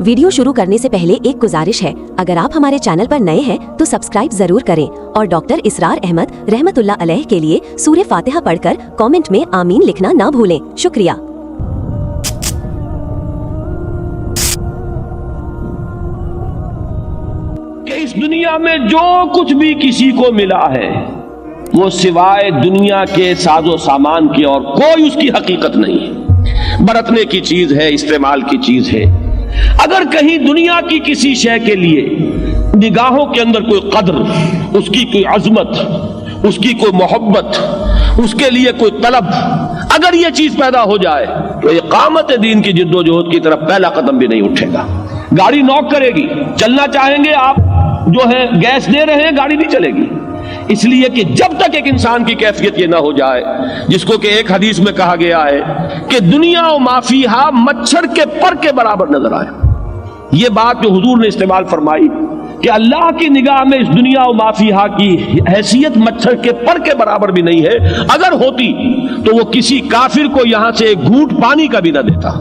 Video शुरू करने से पहले एक गुजारिश है, अगर आप हमारे चैनल पर नए हैं तो सब्सक्राइब जरूर करें और डॉक्टर इसरार अहमद रहमतुल्लाह अलैह के लिए सूरह फातिहा पढ़कर कमेंट में आमीन लिखना ना भूलें। शुक्रिया। कि इस दुनिया में जो कुछ भी किसी को मिला है वो सिवाय दुनिया के साजो सामान के और कोई उसकी हकीकत नहीं है। बरतने की चीज है, इस्तेमाल की चीज है। अगर कहीं दुनिया की किसी शय के लिए निगाहों के अंदर कोई कद्र, उसकी कोई अजमत, उसकी कोई मोहब्बत, उसके लिए कोई तलब, अगर ये चीज पैदा हो जाए तो इकामत दीन की जिद्दोजहद की तरफ पहला कदम भी नहीं उठेगा। गाड़ी नॉक करेगी, चलना चाहेंगे आप, जो है गैस दे रहे हैं, गाड़ी नहीं चलेगी। इसलिए कि जब तक एक इंसान की कैफियत ये ना हो जाए, जिसको कि एक हदीस में कहा गया है कि दुनिया और माफिहा मच्छर के पर के बराबर नजर आए। ये बात जो हुजूर ने इस्तेमाल फरमाई कि अल्लाह की निगाह में इस दुनिया और माफिहा की हैसियत मच्छर के पर के बराबर भी नहीं है। अगर होती तो वो किसी काफिर को यहां से एक घूंट पानी का भी ना देता।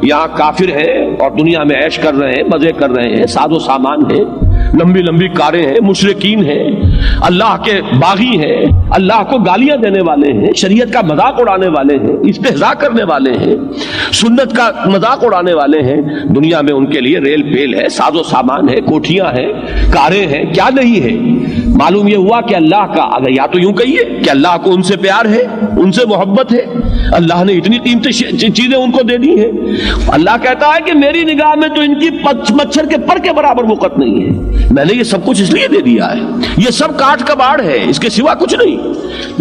यहाँ काफिर है और दुनिया में ऐश कर रहे हैं, मजे कर रहे हैं, साजो सामान है, लंबी लंबी कारें हैं, मुशरिकीन हैं, अल्लाह के बागी हैं, अल्लाह को गालियां देने वाले हैं, शरीयत का मजाक उड़ाने वाले हैं, इस्तेहजा करने वाले हैं, सुन्नत का मजाक उड़ाने वाले हैं। दुनिया में उनके लिए रेल पेल है, साजो सामान है, कोठियां हैं, कारें हैं, क्या नहीं है। मालूम यह हुआ कि अल्लाह का, अगर या तो यूं कहिए कि अल्लाह को उनसे प्यार है, उनसे मोहब्बत है, अल्लाह ने इतनी कीमती चीजें उनको दे दी है। अल्लाह कहता है कि मेरी निगाह में तो इनकी मच्छर के पर के बराबर वक़्त नहीं है। मैंने ये सब कुछ इसलिए दे दिया है, ये सब काट कबाड़ है, इसके सिवा कुछ नहीं।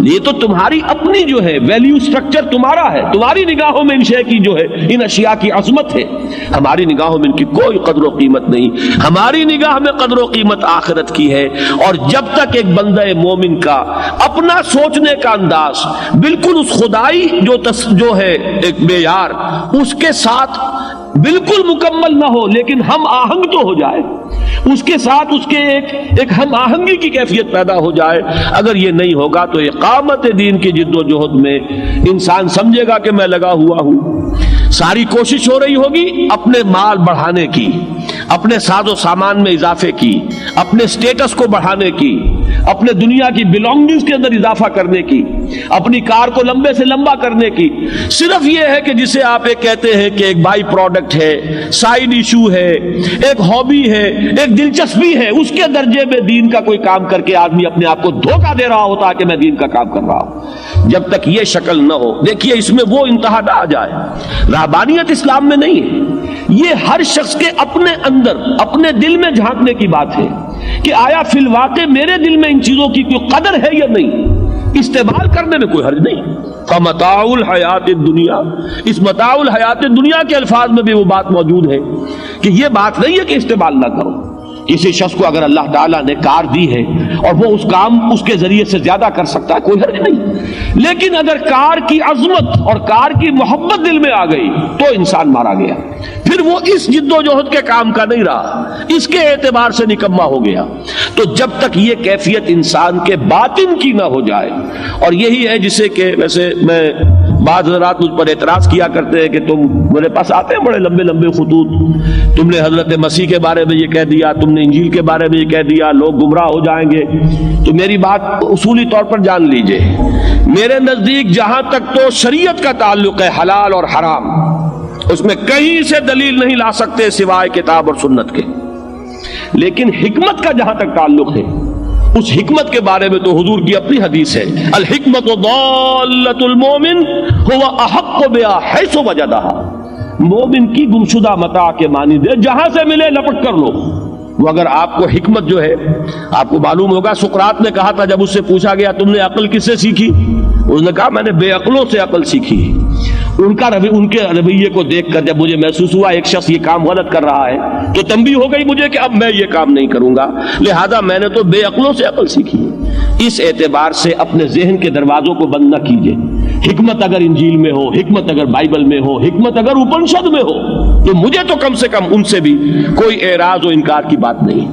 ये तो तुम्हारी अपनी जो है वैल्यू स्ट्रक्चर तुम्हारा है, तुम्हारी निगाहों में इन शय की जो है, इन अशिया की अजमत है। हमारी निगाहों में इनकी कोई कदर कीमत नहीं। हमारी निगाह में कदर कीमत आखिरत की है। और जब तक एक बंदे मोमिन का अपना सोचने का अंदाज बिल्कुल उस खुदाई जो है एक बेयार, उसके साथ बिल्कुल मुकम्मल ना हो, लेकिन हम आहंग तो हो जाए, उसके साथ उसके एक हम आहंगी की कैफियत पैदा हो जाए। अगर ये नहीं होगा तो इकामत दीन की जिद्दोजहद में इंसान समझेगा कि मैं लगा हुआ हूं। सारी कोशिश हो रही होगी अपने माल बढ़ाने की, अपने साजो सामान में इजाफे की, अपने स्टेटस को बढ़ाने की, अपने दुनिया की बिलोंगिंग्स के अंदर इजाफा करने की, अपनी कार को लंबे से लंबा करने की। सिर्फ ये है कि जिसे आप एक कहते हैं कि एक बाई प्रोडक्ट है, साइड इशू है, एक हॉबी है, एक दिलचस्पी है, उसके दर्जे में दीन का कोई काम करके आदमी अपने आप को धोखा दे रहा होता है कि मैं दीन का काम कर रहा हूं। जब तक ये शक्ल न हो, देखिए इसमें वो इंतहा ना आ जाए। रहबानियत इस्लाम में नहीं है। ये हर शख्स के अपने अंदर, अपने दिल में झांकने की बात है कि आया फिल वाक़े मेरे दिल में इन चीजों की कोई कदर है या नहीं। इस्तेमाल करने में कोई हर्ज नहीं। कमताउल हयात दुनिया, इस मताउल हयात दुनिया के अल्फाज में भी वो बात मौजूद है कि ये बात नहीं है कि इस्तेमाल ना करो। किसी शख्स को अगर अल्लाह ताला ने कार दी है और वो उस काम उसके जरिए से ज्यादा कर सकता है, कोई हर्ज नहीं। लेकिन अगर कार की अजमत और कार की मोहब्बत दिल में आ गई तो इंसान मारा गया। फिर वो इस जिद्दोजहद के काम का नहीं रहा, इसके एतबार से निकम्मा हो गया। तो जब तक ये कैफियत इंसान के बातिन की ना हो जाए, और यही है जिसे कि वैसे मैं बाद हज़रात मुझ पर एतराज किया करते हैं कि तुम मेरे पास आते हैं बड़े लंबे लंबे खुतूत, तुमने हजरत मसीह के बारे में ये कह दिया, तुमने इंजील के बारे में ये कह दिया, लोग गुमराह हो जाएंगे। तो मेरी बात उसूली तौर पर जान लीजिए, मेरे नजदीक जहां तक तो शरीयत का ताल्लुक है, हलाल और हराम, उसमें कहीं से दलील नहीं ला सकते सिवाय किताब और सुन्नत के। लेकिन हिकमत का जहां तक ताल्लुक है, उस हिकमत के बारे में तो हुजूर की अपनी हदीस है, अल हिकमत दाल्लतुल मोमिन हुवा अहक्कु बिहा हैसु वजदहा। मोमिन की गुमशुदा मता के मानी दे, जहां से मिले लपट कर लो। वो अगर आपको हिकमत जो है, आपको मालूम होगा सुकरात ने कहा था जब उससे पूछा गया तुमने अक्ल किससे सीखी, उसने कहा मैंने बेअक्लों से अक्ल सीखी। उनके रवैये को देखकर जब मुझे महसूस हुआ एक शख्स ये काम गलत कर रहा है, तो तंबी हो गई मुझे कि अब मैं ये काम नहीं करूंगा, लिहाजा मैंने तो बेअक्लों से अक्ल सीखी है। इस एतबार से अपने जहन के दरवाजों को बंद न कीजिए। हिकमत अगर इंजील में हो, हिकमत अगर बाइबल में हो, हिकमत अगर उपनिषद में हो, तो मुझे तो कम से कम उनसे भी कोई एराज और इनकार की बात नहीं।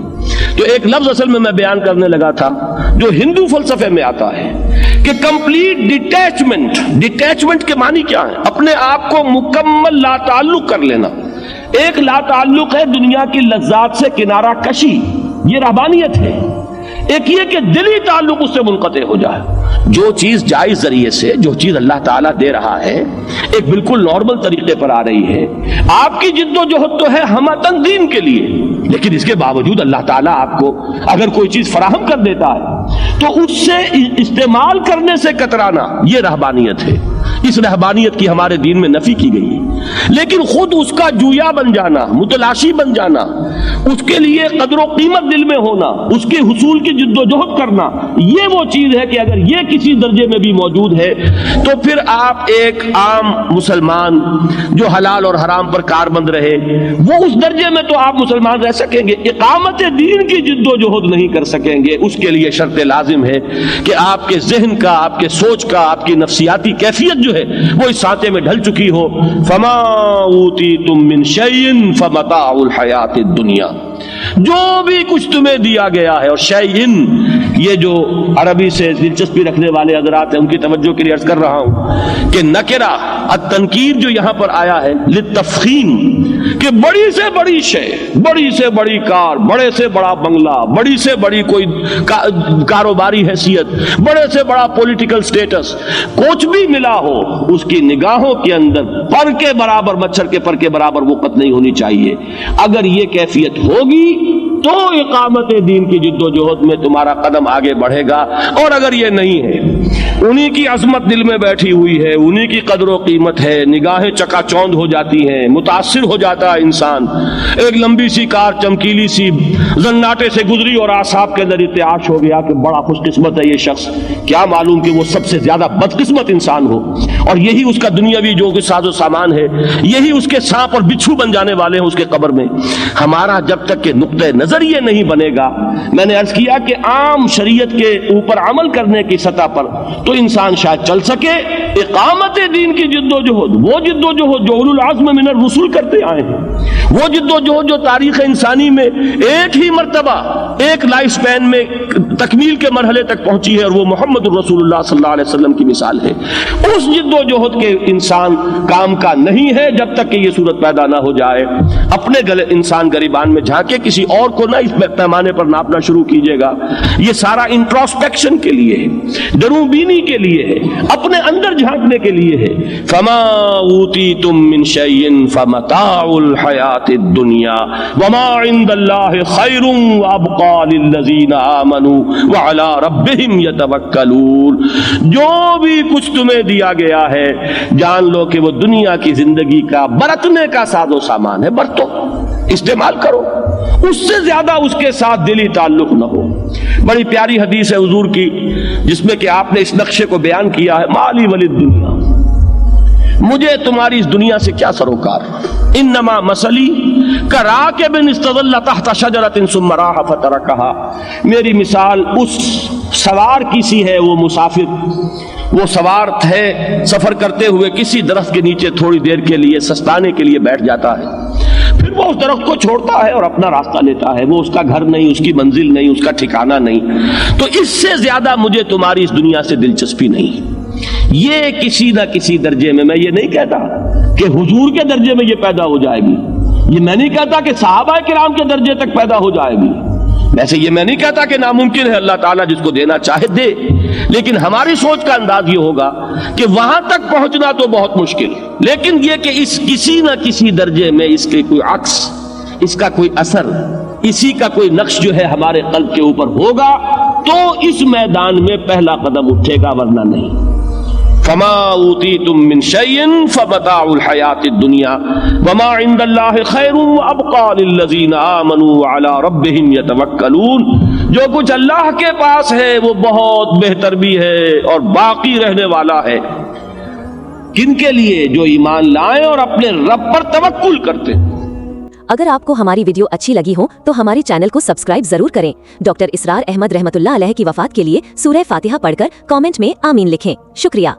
تو ایک لفظ اصل میں بیان کرنے لگا تھا جو ہندو فلسفے میں آتا ہے کہ کمپلیٹ ڈیٹیچمنٹ. ڈیٹیچمنٹ کے معنی کیا ہے؟ اپنے آپ کو مکمل لا تعلق کر لینا. ایک لا تعلق ہے دنیا کی لذات سے کنارہ کشی، یہ رہبانیت ہے. ایک یہ کہ دلی تعلق اس سے منقطع ہو جائے. جو چیز جائز ذریعے سے، جو چیز اللہ تعالیٰ دے رہا ہے، ایک بالکل نارمل طریقے پر آ رہی ہے. آپ کی جد و جہد تو ہے ہمتن دین کے لیے، لیکن اس کے باوجود اللہ تعالیٰ آپ کو اگر کوئی چیز فراہم کر دیتا ہے تو اس سے استعمال کرنے سے کترانا، یہ رہبانیت ہے. اس رہبانیت کی ہمارے دین میں نفی کی گئی ہے. لیکن خود اس کا جویا بن جانا، متلاشی بن جانا، اس کے لیے قدر و قیمت دل میں ہونا، اس کے حصول کی جد و جہد کرنا، یہ وہ چیز ہے کہ اگر یہ کسی درجے میں بھی موجود ہے تو پھر آپ ایک عام مسلمان جو حلال اور حرام پر کاربند رہے، وہ اس درجے میں تو آپ مسلمان رہ سکیں گے. اقامت دین کی جد و جہد نہیں کر سکیں گے. اس کے لیے شرط لازم ہے کہ آپ کے ذہن کا، آپ کے سوچ کا، آپ کی نفسیاتی کیفیت جو ہے وہ اس سانچے میں ڈھل چکی ہو. فما اوتیتم من شیء فمتاع الحیات الدنیا، جو بھی کچھ تمہیں دیا گیا ہے. اور شیئن، یہ جو عربی سے دلچسپی رکھنے والے حضرات ہیں ان کی توجہ کے لیے عرض کر رہا ہوں کہ نکرہ التنکیر جو یہاں پر آیا ہے للتفخیم، کہ بڑی سے بڑی شے، بڑی سے بڑی کار، بڑے سے بڑا بنگلہ، بڑی سے بڑی کوئی کاروباری حیثیت، بڑے سے بڑا پولیٹیکل سٹیٹس، کچھ بھی ملا ہو اس کی نگاہوں کے اندر پر کے برابر، مچھر کے پر کے برابر وقت نہیں ہونی چاہیے. اگر یہ کیفیت ہوگی تو اقامت دین کی جد و جہد میں تمہارا قدم آگے بڑھے گا. اور اگر یہ نہیں ہے، انہی کی عظمت دل میں بیٹھی ہوئی ہے، انہی کی قدر و قیمت ہے، نگاہیں چکا چوند ہو جاتی ہیں، متاثر ہو جاتا ہے انسان. ایک لمبی سی کار چمکیلی سی زناٹے سے گزری اور اعصاب کے اندر ارتعاش ہو گیا کہ بڑا خوش قسمت ہے یہ شخص. کیا معلوم کہ وہ سب سے زیادہ بدقسمت انسان ہو، اور یہی اس کا دنیاوی جو ساز و سامان ہے، یہی اس کے سانپ اور بچھو بن جانے والے ہیں اس کے قبر میں. ہمارا جب تک کہ نقطہ نظر یہ نہیں بنے گا، میں نے عرض کیا کہ عام شریعت کے اوپر عمل کرنے کی سطح پر تو انسان شاید چل سکے. اقامت دین کی جد و جہد، وہ جد و جہد جو اولو العزم من الرسل کرتے آئے ہیں، وہ جد و جہد جو تاریخ انسانی میں ایک ہی مرتبہ ایک لائف سپین میں تکمیل کے مرحلے تک پہنچی ہے، اور وہ محمد الرسول اللہ صلی اللہ علیہ وسلم کی مثال ہے. اس جد و جہد کے انسان کام کا نہیں ہے جب تک کہ یہ صورت پیدا نہ ہو جائے. اپنے گلے انسان گریبان میں جھانکے، کسی اور کو نہ اس پیمانے پر ناپنا شروع کیجیے گا. یہ سارا انٹروسپیکشن کے لیے ہے، درون بینی کے لیے ہے، اپنے اندر جھانکنے کے لیے ہے. فما اوتیتم من شیء فمتاع الحیات الدنیا وما عند اللہ خیر وابقى للذین آمنوا وعلی ربہم یتوکلون. جو بھی کچھ تمہیں دیا گیا ہے جان لو کہ وہ دنیا کی زندگی کا برتنے کا ساز و سامان ہے. برتو، استعمال کرو، اس سے زیادہ اس کے ساتھ دلی تعلق نہ ہو. بڑی پیاری حدیث ہے حضور کی جس میں کہ آپ نے اس نقشے کو بیان کیا ہے، مالی ولی دنیا، مجھے تمہاری اس دنیا سے کیا سروکار. انما مثلی کراکب استظل تحت شجرۃ ثم راح فترکها، میری مثال اس سوار کی سی ہے، وہ مسافر، وہ سوار ہے، سفر کرتے ہوئے کسی درخت کے نیچے تھوڑی دیر کے لیے سستانے کے لیے بیٹھ جاتا ہے، پھر وہ اس درخت کو چھوڑتا ہے اور اپنا راستہ لیتا ہے. وہ اس کا گھر نہیں، اس کی منزل نہیں، اس کا ٹھکانہ نہیں. تو اس سے زیادہ مجھے تمہاری اس دنیا سے دلچسپی نہیں. یہ کسی نہ کسی درجے میں، میں یہ نہیں کہتا کہ حضور کے درجے میں یہ پیدا ہو جائے گی، یہ میں نہیں کہتا کہ صحابہ کرام کے درجے تک پیدا ہو جائے گی، ویسے یہ میں نہیں کہتا کہ ناممکن ہے، اللہ تعالیٰ جس کو دینا چاہے دے. لیکن ہماری سوچ کا انداز یہ ہوگا کہ وہاں تک پہنچنا تو بہت مشکل، لیکن یہ کہ اس کسی نہ کسی درجے میں اس کے کوئی عکس، اس کا کوئی اثر، اسی کا کوئی نقش جو ہے ہمارے قلب کے اوپر ہوگا تو اس میدان میں پہلا قدم اٹھے گا، ورنہ نہیں. فما اوتیتم من شیء فمتاع الحیات الدنیا وما عند اللہ خیر وابقى للذین آمنوا وعلی ربہم یتوکلون. جو کچھ اللہ کے پاس ہے وہ بہت بہتر بھی ہے اور باقی رہنے والا ہے. کن کے لیے؟ جو ایمان لائیں اور اپنے رب پر توکل کرتے. اگر آپ کو ہماری ویڈیو اچھی لگی ہو تو ہمارے چینل کو سبسکرائب ضرور کریں. ڈاکٹر اسرار احمد رحمت اللہ علیہ کی وفات کے لیے سورہ فاتحہ پڑھ کر کامنٹ میں آمین لکھیں. شکریہ.